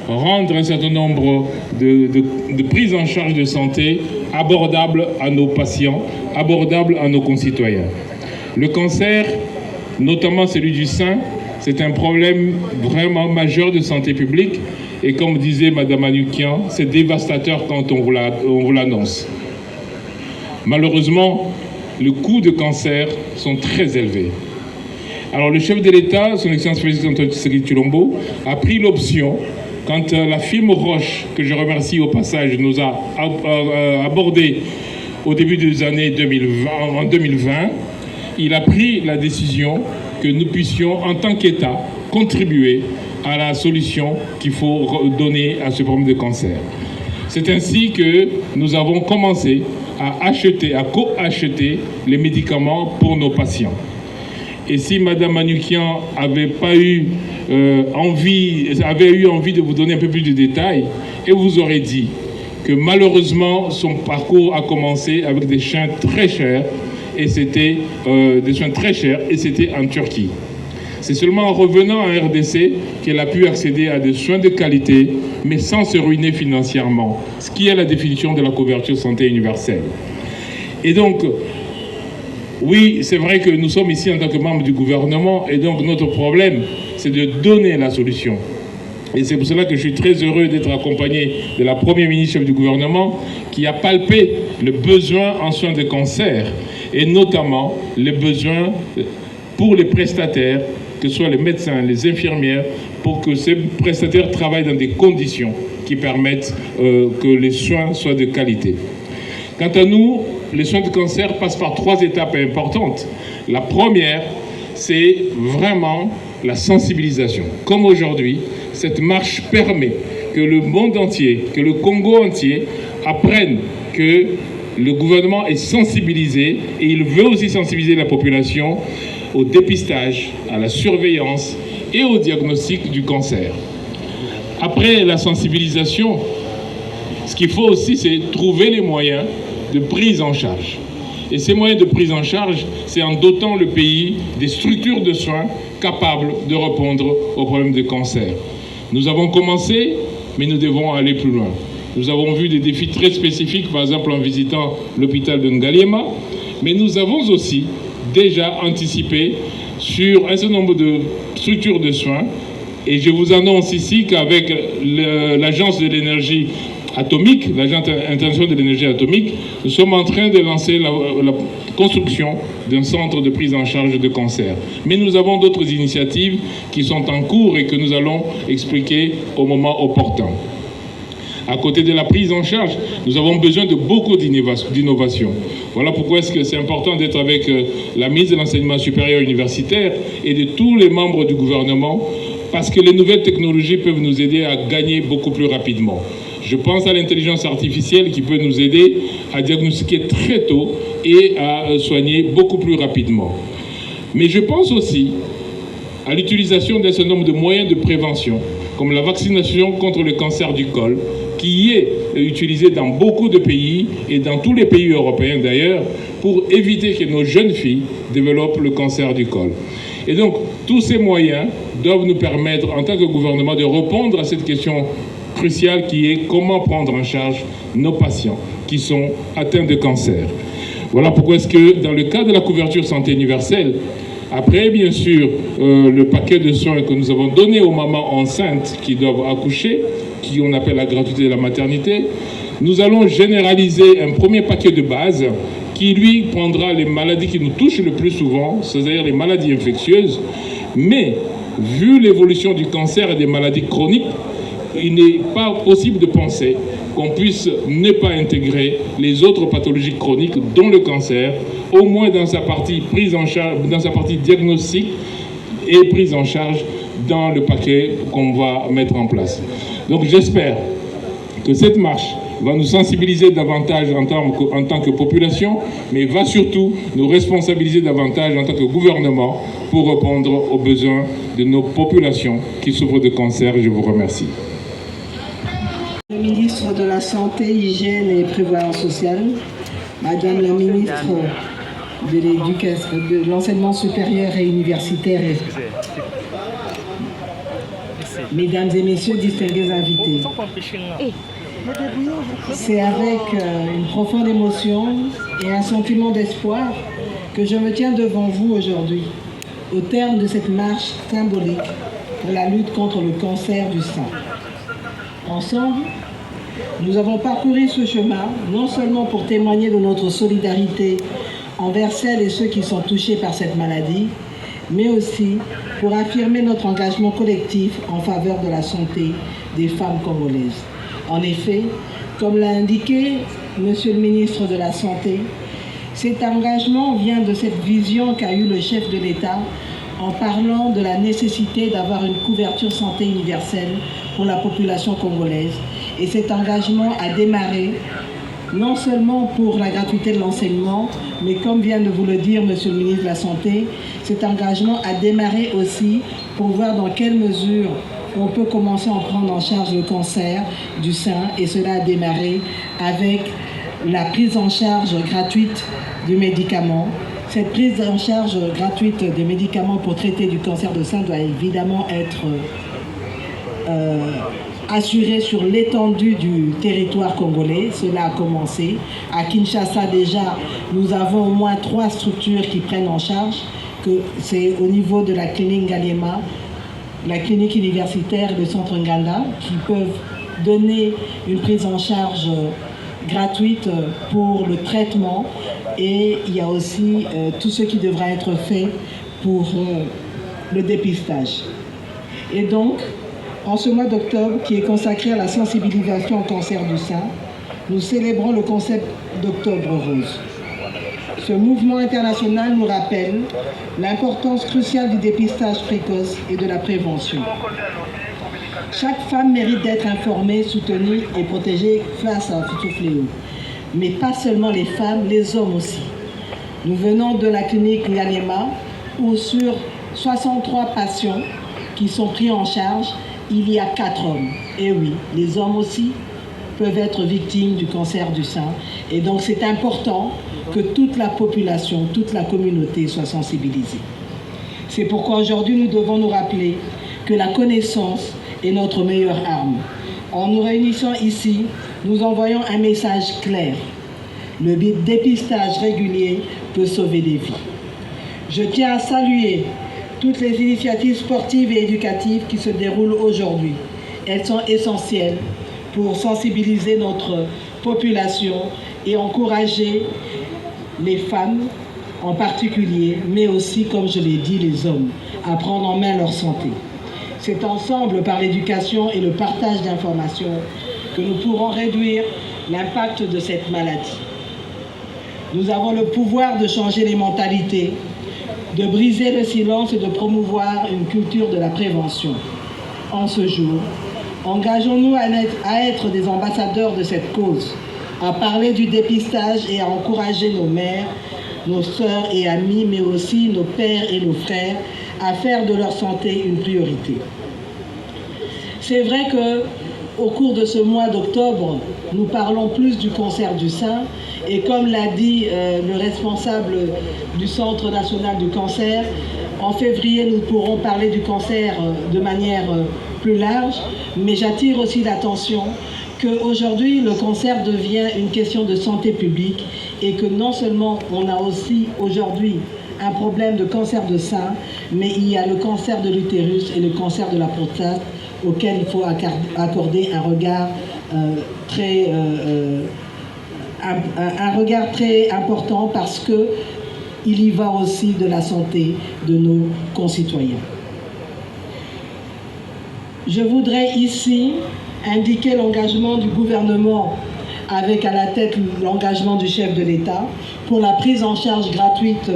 Rendre un certain nombre de prises en charge de santé abordables à nos patients, abordables à nos concitoyens. Le cancer, notamment celui du sein, c'est un problème vraiment majeur de santé publique et comme disait Madame Manoukian, c'est dévastateur quand on vous l'annonce. Malheureusement, les coûts de cancer sont très élevés. Alors le chef de l'État, son Excellence Félix Antoine Tshisekedi Tshilombo, a pris l'option, quand la firme Roche, que je remercie au passage, nous a abordé au début des années 2020, en 2020, il a pris la décision que nous puissions, en tant qu'État, contribuer à la solution qu'il faut donner à ce problème de cancer. C'est ainsi que nous avons commencé à co-acheter les médicaments pour nos patients. Et si Madame Manoukian avait eu envie de vous donner un peu plus de détails, elle vous aurait dit que malheureusement, son parcours a commencé avec des soins très chers, et c'était en Turquie. C'est seulement en revenant en RDC qu'elle a pu accéder à des soins de qualité, mais sans se ruiner financièrement, ce qui est la définition de la couverture santé universelle. Et donc, oui, c'est vrai que nous sommes ici en tant que membres du gouvernement, et donc notre problème, c'est de donner la solution. Et c'est pour cela que je suis très heureux d'être accompagné de la Première ministre chef du gouvernement qui a palpé le besoin en soins de cancer, et notamment les besoins pour les prestataires, que ce soit les médecins, les infirmières, pour que ces prestataires travaillent dans des conditions qui permettent que les soins soient de qualité. Quant à nous, les soins de cancer passent par 3 étapes importantes. La première, c'est vraiment la sensibilisation. Comme aujourd'hui, cette marche permet que le monde entier, que le Congo entier apprenne que le gouvernement est sensibilisé, et il veut aussi sensibiliser la population au dépistage, à la surveillance et au diagnostic du cancer. Après la sensibilisation, ce qu'il faut aussi, c'est trouver les moyens de prise en charge. Et ces moyens de prise en charge, c'est en dotant le pays des structures de soins capables de répondre aux problèmes de cancer. Nous avons commencé, mais nous devons aller plus loin. Nous avons vu des défis très spécifiques, par exemple en visitant l'hôpital de Ngaliema, mais nous avons aussi déjà anticipé sur un certain nombre de structures de soins. Et je vous annonce ici qu'avec l'Agence de l'énergie atomique, l'Agence internationale de l'énergie atomique, nous sommes en train de lancer la construction d'un centre de prise en charge de cancer. Mais nous avons d'autres initiatives qui sont en cours et que nous allons expliquer au moment opportun. À côté de la prise en charge, nous avons besoin de beaucoup d'innovation. Voilà pourquoi est-ce que c'est important d'être avec la ministre de l'Enseignement supérieur universitaire et de tous les membres du gouvernement, parce que les nouvelles technologies peuvent nous aider à gagner beaucoup plus rapidement. Je pense à l'intelligence artificielle qui peut nous aider à diagnostiquer très tôt et à soigner beaucoup plus rapidement. Mais je pense aussi à l'utilisation d'un certain nombre de moyens de prévention, comme la vaccination contre le cancer du col, qui est utilisée dans beaucoup de pays, et dans tous les pays européens d'ailleurs, pour éviter que nos jeunes filles développent le cancer du col. Et donc, tous ces moyens doivent nous permettre, en tant que gouvernement, de répondre à cette question cruciale qui est comment prendre en charge nos patients qui sont atteints de cancer. Voilà pourquoi est-ce que, dans le cadre de la couverture santé universelle, après, bien sûr, le paquet de soins que nous avons donné aux mamans enceintes qui doivent accoucher, qui on appelle la gratuité de la maternité, nous allons généraliser un premier paquet de base qui, lui, prendra les maladies qui nous touchent le plus souvent, c'est-à-dire les maladies infectieuses. Mais, vu l'évolution du cancer et des maladies chroniques, il n'est pas possible de penser qu'on puisse ne pas intégrer les autres pathologies chroniques, dont le cancer, au moins dans sa partie prise en charge, dans sa partie diagnostic et prise en charge dans le paquet qu'on va mettre en place. Donc j'espère que cette marche va nous sensibiliser davantage en tant que population, mais va surtout nous responsabiliser davantage en tant que gouvernement pour répondre aux besoins de nos populations qui souffrent de cancer. Je vous remercie. Le ministre de la Santé, Hygiène et Prévoyance sociale, Madame la ministre de l'Enseignement supérieur et universitaire, Mesdames et Messieurs, distingués invités, c'est avec une profonde émotion et un sentiment d'espoir que je me tiens devant vous aujourd'hui, au terme de cette marche symbolique pour la lutte contre le cancer du sein. Ensemble, nous avons parcouru ce chemin, non seulement pour témoigner de notre solidarité envers celles et ceux qui sont touchés par cette maladie, mais aussi pour affirmer notre engagement collectif en faveur de la santé des femmes congolaises. En effet, comme l'a indiqué Monsieur le ministre de la Santé, cet engagement vient de cette vision qu'a eue le chef de l'État en parlant de la nécessité d'avoir une couverture santé universelle pour la population congolaise. Et cet engagement a démarré non seulement pour la gratuité de l'enseignement, mais comme vient de vous le dire Monsieur le ministre de la Santé, cet engagement a démarré aussi pour voir dans quelle mesure on peut commencer à prendre en charge le cancer du sein, et cela a démarré avec la prise en charge gratuite du médicament. Cette prise en charge gratuite des médicaments pour traiter du cancer du sein doit évidemment être assurée sur l'étendue du territoire congolais. Cela a commencé. À Kinshasa déjà, nous avons au moins 3 structures qui prennent en charge. C'est au niveau de la clinique Ngaliema, la clinique universitaire et le centre Nganda qui peuvent donner une prise en charge gratuite pour le traitement, et il y a aussi tout ce qui devra être fait pour le dépistage. Et donc, en ce mois d'octobre qui est consacré à la sensibilisation au cancer du sein, nous célébrons le concept d'Octobre Rose. Ce mouvement international nous rappelle l'importance cruciale du dépistage précoce et de la prévention. Chaque femme mérite d'être informée, soutenue et protégée face à un futur fléau. Mais pas seulement les femmes, les hommes aussi. Nous venons de la clinique Ngaliema où sur 63 patients qui sont pris en charge, il y a 4 hommes. Et oui, les hommes aussi peuvent être victimes du cancer du sein. Et donc c'est important que toute la population, toute la communauté soit sensibilisée. C'est pourquoi aujourd'hui nous devons nous rappeler que la connaissance est notre meilleure arme. En nous réunissant ici, nous envoyons un message clair. Le dépistage régulier peut sauver des vies. Je tiens à saluer toutes les initiatives sportives et éducatives qui se déroulent aujourd'hui. Elles sont essentielles pour sensibiliser notre population et encourager les femmes en particulier, mais aussi, comme je l'ai dit, les hommes, à prendre en main leur santé. C'est ensemble, par l'éducation et le partage d'informations, que nous pourrons réduire l'impact de cette maladie. Nous avons le pouvoir de changer les mentalités, de briser le silence et de promouvoir une culture de la prévention. En ce jour, engageons-nous à être des ambassadeurs de cette cause, à parler du dépistage et à encourager nos mères, nos sœurs et amis, mais aussi nos pères et nos frères, à faire de leur santé une priorité. C'est vrai qu'au cours de ce mois d'octobre, nous parlons plus du cancer du sein, et comme l'a dit le responsable du Centre national du cancer, en février, nous pourrons parler du cancer de manière plus large, mais j'attire aussi l'attention qu'aujourd'hui, le cancer devient une question de santé publique, et que non seulement on a aussi aujourd'hui un problème de cancer de sein, mais il y a le cancer de l'utérus et le cancer de la prostate, auquel il faut accorder un regard très important, parce que il y va aussi de la santé de nos concitoyens. Je voudrais ici indiquer l'engagement du gouvernement, avec à la tête l'engagement du chef de l'État, pour la prise en charge gratuite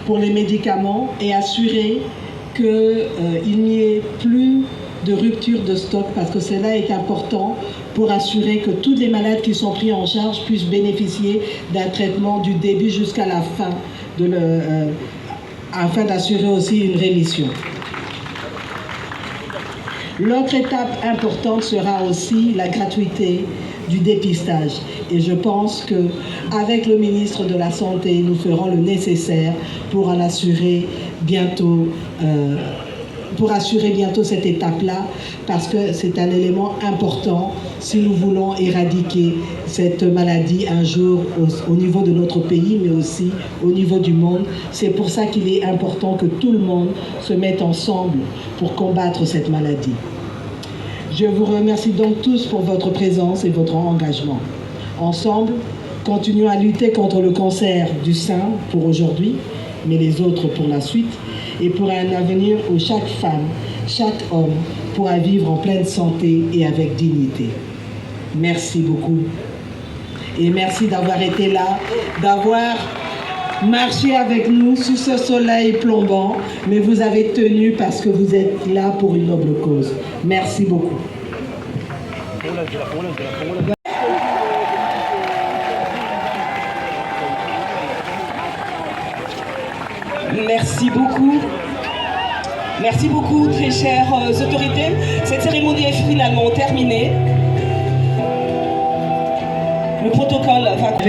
pour les médicaments, et assurer qu'il n'y ait plus de rupture de stock, parce que cela est important pour assurer que tous les malades qui sont pris en charge puissent bénéficier d'un traitement du début jusqu'à la fin, afin d'assurer aussi une rémission. L'autre étape importante sera aussi la gratuité du dépistage. Et je pense qu'avec le ministre de la Santé, nous ferons le nécessaire pour en assurer bientôt, cette étape-là, parce que c'est un élément important si nous voulons éradiquer cette maladie un jour au niveau de notre pays, mais aussi au niveau du monde. C'est pour ça qu'il est important que tout le monde se mette ensemble pour combattre cette maladie. Je vous remercie donc tous pour votre présence et votre engagement. Ensemble, continuons à lutter contre le cancer du sein pour aujourd'hui, mais les autres pour la suite, et pour un avenir où chaque femme, chaque homme pourra vivre en pleine santé et avec dignité. Merci beaucoup. Et merci d'avoir été là, d'avoir marché avec nous sous ce soleil plombant, mais vous avez tenu parce que vous êtes là pour une noble cause. Merci beaucoup. Merci beaucoup. Merci beaucoup, très chères autorités. Cette cérémonie est finalement terminée. Le protocole va...